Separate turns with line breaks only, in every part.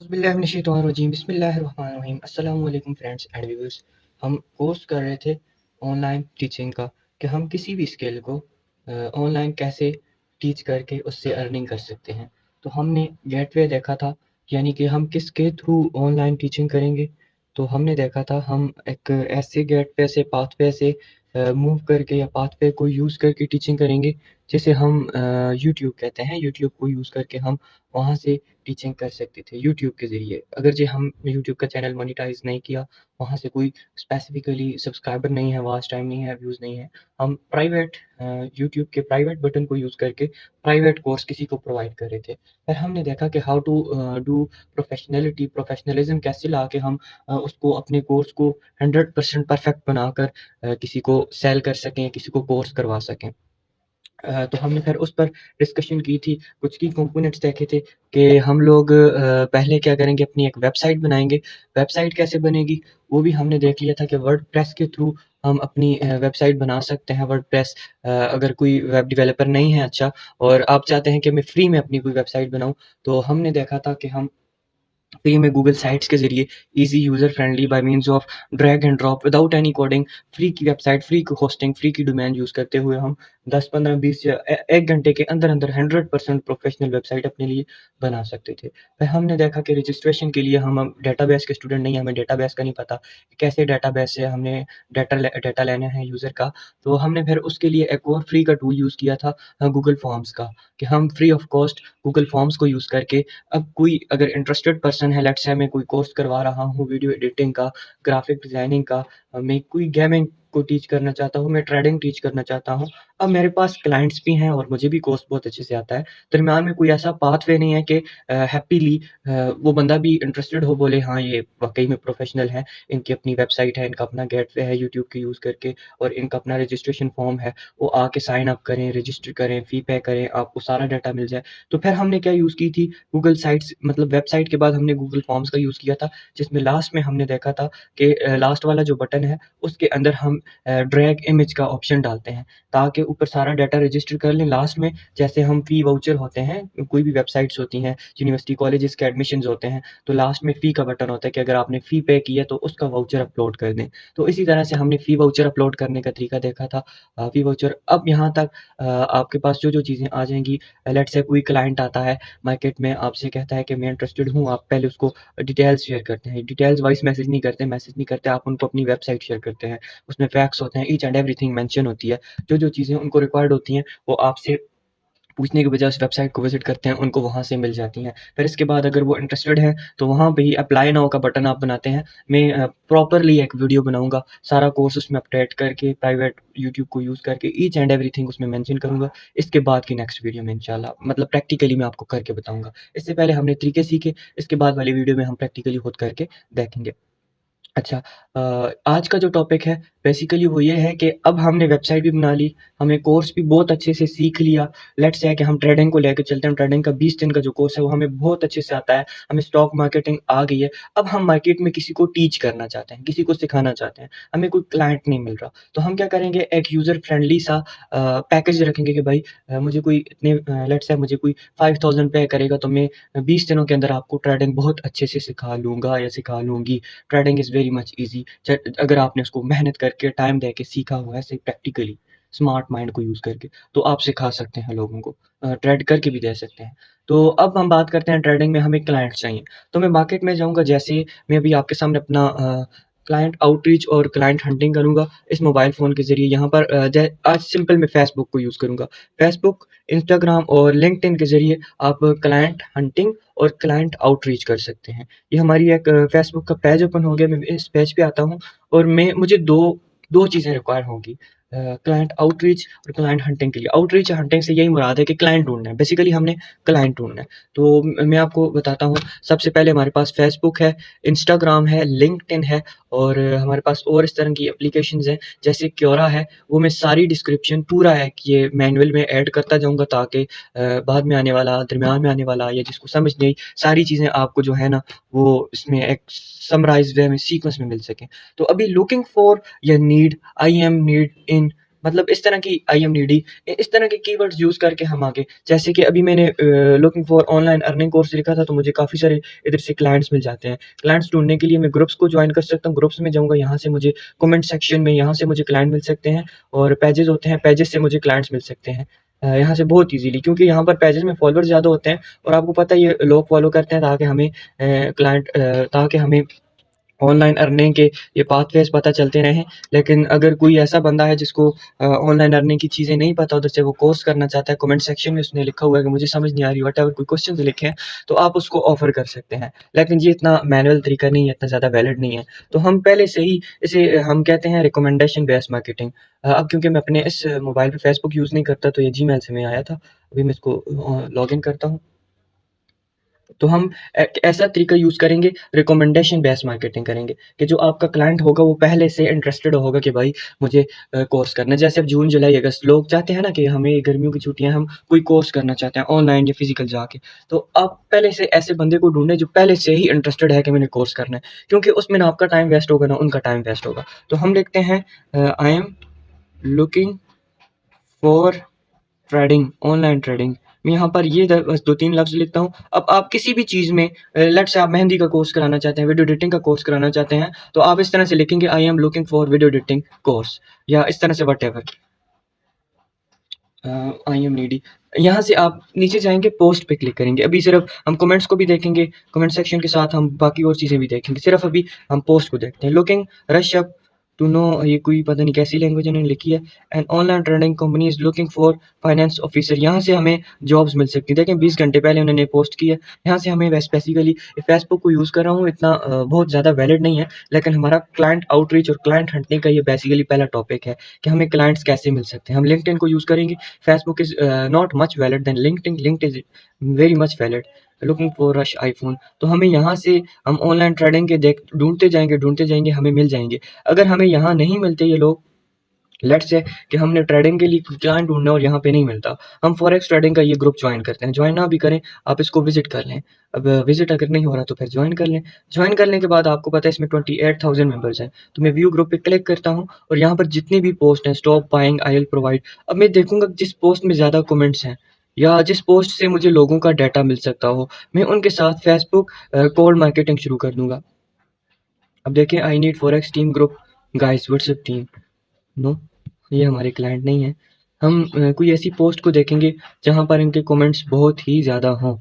बिस्मिल्लाहिर्रहमानिर्रहीम बिस्मिल्लाहिर्रहमानिर्रहीम अस्सलाम वालेकुम फ्रेंड्स एंड व्यूअर्स। हम कोर्स कर रहे थे ऑनलाइन टीचिंग का कि हम किसी भी स्किल को ऑनलाइन कैसे टीच करके उससे अर्निंग कर सकते हैं। तो हमने गेटवे देखा था, यानी कि हम किसके थ्रू ऑनलाइन टीचिंग करेंगे। तो हमने देखा था हम एक ऐसे गेटवे से पाथवे से मूव करके या पाथवे को यूज़ करके टीचिंग करेंगे, जिसे हम यूट्यूब कहते हैं। यूट्यूब को यूज़ करके हम वहाँ से टीचिंग कर सकते थे यूट्यूब के ज़रिए। अगर जे हम यूट्यूब का चैनल मोनेटाइज़ नहीं किया, वहाँ से कोई स्पेसिफ़िकली सब्सक्राइबर नहीं है, वॉच टाइम नहीं है, व्यूज़ नहीं है, हम प्राइवेट यूट्यूब के प्राइवेट बटन को यूज़ करके प्राइवेट कोर्स किसी को प्रोवाइड कर रहे थे। फिर हमने देखा कि हाउ टू डू प्रोफ़ेशनलिज़्म कैसे लाके हम उसको अपने कोर्स को 100% परफ़ेक्ट बनाकर किसी को सेल कर सकें, किसी को कोर्स करवा सकें। तो हमने फिर उस पर डिस्कशन की थी, कुछ की कंपोनेंट्स देखे थे कि हम लोग पहले क्या करेंगे, अपनी एक वेबसाइट बनाएँगे। वेबसाइट कैसे बनेगी, वो भी हमने देख लिया था कि वर्डप्रेस के थ्रू हम अपनी वेबसाइट बना सकते हैं। वर्डप्रेस अगर कोई वेब डेवलपर नहीं है अच्छा और आप चाहते हैं कि मैं फ्री में अपनी कोई वेबसाइट बनाऊँ, तो हमने देखा था कि हम फ्री में गूगल साइट्स के ज़रिए easy user friendly bye means of drag and drop without any coding, free की वेबसाइट, फ्री की होस्टिंग, फ्री की डोमेन यूज़ करते हुए हम 10, 15, 20 या 1 घंटे के अंदर-अंदर 100% प्रोफेशनल वेबसाइट अपने लिए बना सकते थे। फिर हमने देखा कि रजिस्ट्रेशन के लिए हम डेटाबेस के स्टूडेंट नहीं हैं, हमें डेटाबेस का नहीं पता, कैसे डेटाबेस से हमने डेटा लेना है यूज़र का। तो हमने फिर उसके लिए एक और फ्री का टूल यूज़ किया था गूगल फॉर्म्स का, कि हम free of cost Google forms को यूज़ करके अब कोई अगर इंटरेस्टेड पर्सन है, लेट्स से मैं कोई कोर्स करवा रहा हूँ वीडियो एडिटिंग का, ग्राफिक डिज़ाइनिंग का, मैं कोई गेमिंग को टीच करना चाहता हूँ, मैं ट्रेडिंग टीच करना चाहता हूँ। अब मेरे पास क्लाइंट्स भी हैं और मुझे भी कोर्स बहुत अच्छे से आता है। दरमियान में कोई ऐसा पाथवे नहीं है कि हैपीली वो बंदा भी इंटरेस्टेड हो, बोले हाँ, ये वाक़ई में प्रोफ़ेशनल है, इनकी अपनी वेबसाइट है, इनका अपना गेटवे है यूट्यूब के यूज़ करके और इनका अपना रजिस्ट्रेशन फ़ॉर्म है, वो आके साइन अप करें, रजिस्टर करें, फ़ी पे करें, आपको सारा डाटा मिल जाए। तो फिर हमने क्या यूज़ की थी, गूगल साइट्स मतलब वेबसाइट के बाद हमने गूगल फॉर्म्स का यूज़ किया था, जिसमें लास्ट में हमने देखा था कि लास्ट वाला जो बटन है, उसके अंदर हम ड्रैग इमेज का ऑप्शन डालते हैं, ताकि ऊपर सारा डाटा रजिस्टर कर लें। लास्ट में जैसे हम फ़ी वाउचर होते हैं, कोई भी वेबसाइट्स होती हैं, यूनिवर्सिटी कॉलेजेस के एडमिशन्स होते हैं, तो लास्ट में फ़ी का बटन होता है कि अगर आपने फ़ी पे की है, तो उसका वाउचर अपलोड कर दें। तो इसी तरह से हमने फ़ी वाउचर अपलोड करने का तरीका देखा था। फ़ी वाउचर अब यहाँ तक आपके पास जो-जो चीज़ें आ जाएँगी, लेट्स से कोई क्लाइंट आता है मार्केट में, आपसे कहता है कि मैं इंटरेस्टेड हूँ, आप पहले उसको डिटेल्स शेयर करते हैं। डिटेल्स वाइस मैसेज नहीं करते, आप उनको अपनी वेबसाइट शेयर करते हैं। उसमें फैक्ट्स होते हैं, ईच एंड एवरीथिंग मेंशन होती है। जो-जो चीज़ें उनको रिक्वायर्ड होती हैं, वो आपसे पूछने के बजाय उस वेबसाइट को विज़िट करते हैं, उनको वहाँ से मिल जाती हैं। फिर इसके बाद अगर वो इंटरेस्टेड हैं, तो वहाँ पे ही अप्लाई नाउ का बटन आप बनाते हैं। मैं प्रॉपरली एक वीडियो बनाऊँगा, सारा कोर्स उसमें अपडेट करके, प्राइवेट यूट्यूब को यूज़ करके ईच एंड एवरीथिंग उसमें मेंशन करूँगा। इसके बाद की नेक्स्ट वीडियो में इंशाल्लाह मतलब प्रैक्टिकली मैं आपको करके बताऊँगा। इससे पहले हमने तरीके सीखे, इसके बाद वाली वीडियो में हम प्रैक्टिकली खुद करके देखेंगे। अच्छा, आज का जो टॉपिक है बेसिकली वो ये है कि अब हमने वेबसाइट भी बना ली, हमें कोर्स भी बहुत अच्छे से सीख लिया। लेट्स से कि हम ट्रेडिंग को लेके चलते हैं, ट्रेडिंग का 20 दिन का जो कोर्स है वो हमें बहुत अच्छे से आता है, हमें स्टॉक मार्केटिंग आ गई है। अब हम मार्केट में किसी को टीच करना चाहते हैं, किसी को सिखाना चाहते हैं, हमें कोई क्लाइंट नहीं मिल रहा, तो हम क्या करेंगे, एक यूज़र फ्रेंडली सा पैकेज रखेंगे कि भाई मुझे कोई इतने लेट्स से मुझे कोई 5000 पे करेगा तो मैं 20 दिनों के अंदर आपको ट्रेडिंग बहुत अच्छे से सिखा लूँगा या सिखा लूँगी। Trading is very much easy. च अगर आपने उसको मेहनत करके, टाइम देके सीखा हुआ है ऐसे प्रैक्टिकली, स्मार्ट माइंड को यूज़ करके, तो आप सिखा सकते हैं लोगों को। ट्रेड करके भी दे सकते हैं। तो अब हम बात करते हैं ट्रेडिंग में हमें क्लाइंट्स चाहिए। तो मैं मार्केट में जाऊँगा, जैसे मैं अभी आपके सामने अपना क्लाइंट आउटरीच और क्लाइंट हंटिंग करूँगा इस मोबाइल फ़ोन के ज़रिए। यहाँ पर जै आज सिंपल मैं फ़ेसबुक को यूज़ करूँगा। फ़ेसबुक, इंस्टाग्राम और लिंक्डइन के ज़रिए आप क्लाइंट हंटिंग और क्लाइंट आउटरीच कर सकते हैं। ये हमारी एक फ़ेसबुक का पेज ओपन हो गया, मैं इस पेज पे आता हूँ और मैं मुझे 2 चीज़ें रिक्वायर होंगी, क्लाइंट आउटरीच और क्लाइंट हंटिंग के लिए। आउटरीच या हंटिंग से यही मुराद है कि क्लाइंट ढूँढना है, बेसिकली हमने क्लाइंट ढूँढना है। तो मैं आपको बताता हूँ, सबसे पहले हमारे पास फ़ेसबुक है, इंस्टाग्राम है, लिंक्डइन है और हमारे पास और इस तरह की एप्लीकेशंस हैं, जैसे क्योरा है, वो मैं सारी डिस्क्रिप्शन पूरा है कि ये मैनुअल में ऐड करता जाऊँगा ताकि बाद में आने वाला, दरमियान में आने वाला या जिसको समझ नहीं आई, सारी चीज़ें आपको जो है ना, वो इसमें एक समराइज़्ड वे में, सीक्वेंस में मिल सकें। तो अभी लुकिंग फॉर या need, I am need in मतलब इस तरह की आई एम नीडी, इस तरह के कीवर्ड्स यूज़ करके हम आगे, जैसे कि अभी मैंने looking for online earning course लिखा था, तो मुझे काफ़ी सारे इधर से क्लाइंट्स मिल जाते हैं। क्लाइंट्स ढूँढने के लिए मैं ग्रुप्स को जॉइन कर सकता हूँ, ग्रुप्स में जाऊँगा, यहाँ से मुझे कमेंट सेक्शन में यहाँ से मुझे क्लाइंट मिल सकते हैं, और पेजेज़ होते हैं, पेजेज़ से मुझे क्लाइंट्स मिल सकते हैं। यहाँ से बहुत ईज़िली, क्योंकि यहाँ पर पेजेज़ में फॉलोअर्स ज़्यादा होते हैं, और आपको पता है ये लोग फॉलो करते हैं ताकि हमें ताकि हमें ऑनलाइन अर्निंग के ये पाथवेज़ पता चलते रहें। लेकिन अगर कोई ऐसा बंदा है जिसको ऑनलाइन अर्निंग की चीज़ें नहीं पता, उधर से वो कोर्स करना चाहता है, कमेंट सेक्शन में उसने लिखा हुआ है कि मुझे समझ नहीं आ रही, व्हाटएवर कोई क्वेश्चंस लिखे हैं, तो आप उसको ऑफ़र कर सकते हैं। लेकिन ये इतना मैनुअल तरीका नहीं है, इतना ज़्यादा वैलिड नहीं है। तो हम पहले से ही इसे हम कहते हैं रिकमेंडेशन बेस्ड मार्केटिंग। अब क्योंकि मैं अपने इस मोबाइल पे फ़ेसबुक यूज़ नहीं करता, तो ये जीमेल से मैं आया था। अभी मैं इसको लॉगिन करता हूँ। तो हम एक ऐसा तरीका यूज़ करेंगे, रिकमेंडेशन बेस्ड मार्केटिंग करेंगे, कि जो आपका क्लाइंट होगा वो पहले से इंटरेस्टेड होगा कि भाई मुझे कोर्स करना है। जैसे अब जून, जुलाई, अगस्त लोग चाहते हैं ना कि हमें गर्मियों की छुट्टियाँ, हम कोई कोर्स करना चाहते हैं ऑनलाइन या फिज़िकल जाके। तो आप पहले से ऐसे बंदे को ढूँढें जो पहले से ही इंटरेस्टेड है कि मैंने कोर्स करना है, क्योंकि उसमें ना आपका टाइम वेस्ट होगा, ना उनका टाइम वेस्ट होगा। तो हम लिखते हैं I am looking for trading, online trading. मैं यहाँ पर ये बस 2-3 लफ्ज़ लिखता हूँ। अब आप किसी भी चीज़ में लेट्स से आप मेहंदी का कोर्स कराना चाहते हैं, वीडियो एडिटिंग का कोर्स कराना चाहते हैं, तो आप इस तरह से लिखेंगे I am looking for video editing course, या इस तरह say whatever I am needy. यहाँ से आप नीचे जाएँगे, पोस्ट पे क्लिक करेंगे। अभी सिर्फ़ हम कमेंट्स को भी देखेंगे, कमेंट सेक्शन के साथ हम बाकी और चीज़ें भी देखेंगे। सिर्फ़ अभी हम पोस्ट को देखते हैं। Looking rush up to know, ये कोई पता नहीं कैसी लैंग्वेज इन्होंने लिखी है। And online trading company is looking for finance officer. यहाँ से हमें जॉब्स मिल सकती हैं। देखें 20 घंटे पहले उन्होंने पोस्ट की है। यहाँ से हमें बेसिकली फेसबुक को यूज़ कर रहा हूँ, इतना बहुत ज़्यादा वैलिड नहीं है, लेकिन हमारा क्लाइंट आउटरीच और क्लाइंट हंटनिंग का ये बेसिकली पहला टॉपिक है कि हमें क्लाइंट्स कैसे मिल सकते हैं। हम लिंक्डइन को यूज़ करेंगे। Facebook is not much valid than LinkedIn. LinkedIn is very much valid. Looking for rush iPhone. तो हमें यहाँ से हम ऑनलाइन ट्रेडिंग के देख ढूंढते जाएंगे, हमें मिल जाएंगे। अगर हमें यहाँ नहीं मिलते ये लोग, लेट्स से कि हमने ट्रेडिंग के लिए क्लाइंट ढूंढना और यहाँ पे नहीं मिलता, हम फॉरेक्स ट्रेडिंग का ये ग्रुप ज्वाइन करते हैं। ज्वाइन ना भी करें, आप इसको विजिट कर लें। अब विजिट अगर नहीं हो रहा तो फिर ज्वाइन कर लें। ज्वाइन करने के बाद आपको पता है इसमें 28,000 मेंबर्स हैं। तो मैं व्यू ग्रुप पे क्लिक करता हूँ, और यहाँ पर जितनी भी पोस्ट हैं, stop buying, I will provide. अब मैं देखूंगा जिस पोस्ट में ज़्यादा कमेंट्स हैं, या जिस पोस्ट से मुझे लोगों का डाटा मिल सकता हो, मैं उनके साथ फेसबुक कोल्ड मार्केटिंग शुरू कर दूंगा। अब देखें, I need forex team group guys WhatsApp team. No, ये हमारे क्लाइंट नहीं है। हम कोई ऐसी पोस्ट को देखेंगे जहाँ पर इनके कमेंट्स बहुत ही ज़्यादा हों।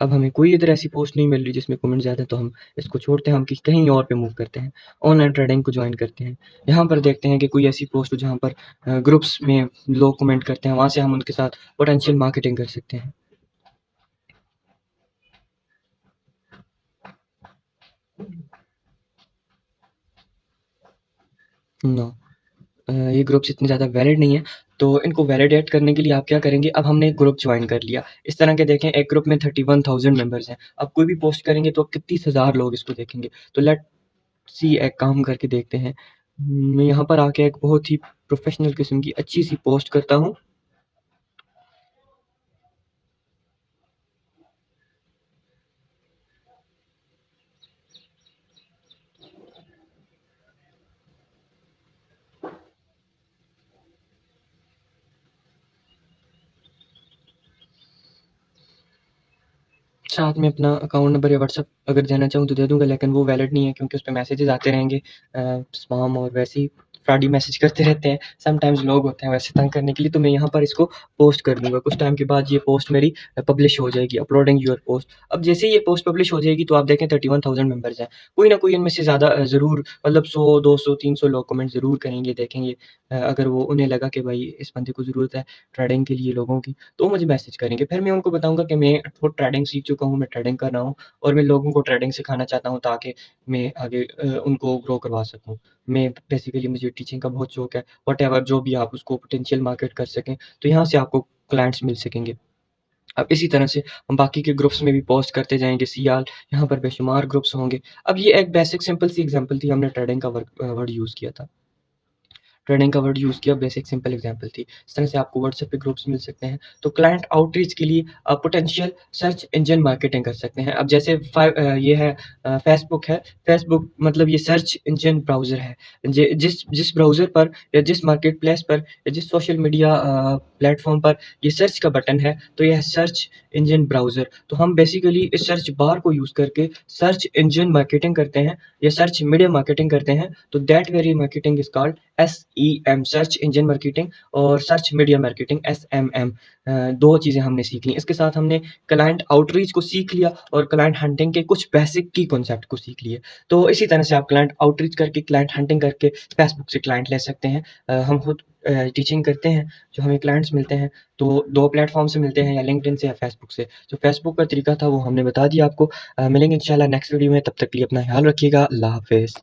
अब हमें कोई इधर ऐसी पोस्ट नहीं मिल रही जिसमें कमेंट ज़्यादा है, तो हम इसको छोड़ते हैं, हम कहीं और पे मूव करते हैं। ऑनलाइन ट्रेडिंग को ज्वाइन करते हैं। यहाँ पर देखते हैं कि कोई ऐसी पोस्ट हो जहाँ पर ग्रुप्स में लोग कमेंट करते हैं, वहाँ से हम उनके साथ पोटेंशियल मार्केटिंग कर सकते हैं। नो, ये ग्रुप्स इतने ज़्यादा वैलिड नहीं है, तो इनको वैलिडेट करने के लिए आप क्या करेंगे, अब हमने एक ग्रुप ज्वाइन कर लिया। इस तरह के देखें, एक ग्रुप में 31,000 मेंबर्स हैं। अब कोई भी पोस्ट करेंगे तो कितनी हज़ार लोग इसको देखेंगे। तो लेट्स सी, एक काम करके देखते हैं। मैं यहाँ पर आके एक बहुत ही प्रोफेशनल किस्म की अच्छी सी पोस्ट करता हूँ। साथ में अपना अकाउंट नंबर या व्हाट्सएप अगर देना चाहूँ तो दे दूँगा, लेकिन वो वैलिड नहीं है क्योंकि उस पे मैसेजेस आते रहेंगे, स्पैम और वैसे ही फ्रॉडी मैसेज करते रहते हैं। समटाइम्स लोग होते हैं वैसे तंग करने के लिए, तो मैं यहाँ पर इसको पोस्ट कर दूँगा। कुछ टाइम के बाद ये पोस्ट मेरी पब्लिश हो जाएगी, अपलोडिंग योर पोस्ट। अब जैसे ही ये पोस्ट पब्लिश हो जाएगी तो आप देखें 31,000 मेंबर्स हैं। कोई ना कोई इनमें से ज़्यादा ज़रूर, मतलब 100, 200, 300 लोग कमेंट ज़रूर करेंगे, देखेंगे। अगर वो उन्हें लगा कि भाई इस बंदे को ज़रूरत है ट्रेडिंग के लिए लोगों की, तो मुझे मैसेज करेंगे। फिर मैं उनको बताऊँगा कि मैं खुद ट्रेडिंग सीख चुका हूँ, मैं ट्रेडिंग कर रहा हूँ, और मैं लोगों को ट्रेडिंग सिखाना चाहता हूँ ताकि मैं आगे उनको ग्रो करवा सकूँ। मैं बेसिकली, मुझे टीचिंग का बहुत शौक है। व्हाटएवर जो भी आप उसको पोटेंशियल मार्केट कर सकें, तो यहाँ से आपको क्लाइंट्स मिल सकेंगे। अब इसी तरह से हम बाकी के ग्रुप्स में भी पोस्ट करते जाएँगे, सियाल, यहाँ पर बेशुमार ग्रुप्स होंगे। अब ये एक बेसिक सिंपल सी एग्ज़ाम्पल थी, हमने ट्रेडिंग का वर्ड यूज़ किया था। ट्रेंडिंग का वर्ड यूज़ किया, बेसिक सिंपल एग्जांपल थी। इस तरह से आपको व्हाट्सएप पे ग्रुप्स मिल सकते हैं। तो क्लाइंट आउटरीच के लिए आप पोटेंशियल सर्च इंजन मार्केटिंग कर सकते हैं। अब जैसे ये है फेसबुक है, फेसबुक मतलब ये सर्च इंजन ब्राउज़र है। जिस जिस ब्राउज़र पर या जिस मार्केट प्लेस पर या जिस सोशल मीडिया प्लेटफ़ॉर्म पर ये सर्च का बटन है, तो यह सर्च इंजन ब्राउज़र। तो हम बेसिकली इस सर्च बार को यूज़ करके सर्च इंजन मार्केटिंग करते हैं या सर्च मीडिया मार्केटिंग करते हैं। तो that very marketing is called SEM, search engine marketing, और सर्च मीडिया मार्केटिंग SMM। 2 चीज़ें हमने सीख ली। इसके साथ हमने क्लाइंट आउटरीच को सीख लिया और क्लाइंट हंटिंग के कुछ बेसिक की कॉन्सेप्ट को सीख लिए। तो इसी तरह से आप क्लाइंट आउटरीच करके, क्लाइंट हंटिंग करके फेसबुक से क्लाइंट ले सकते हैं। हम खुद टीचिंग करते हैं, जो हमें क्लाइंट्स मिलते हैं, तो 2 प्लेटफ़ॉर्म से मिलते हैं, या लिंक्डइन से या फेसबुक से। जो फेसबुक का तरीका था वो हमने बता दिया आपको। मिलेंगे इंशाल्लाह नेक्स्ट वीडियो में, तब तक के लिए अपना ख़्याल रखिएगा। अल्लाह हाफ़िज़।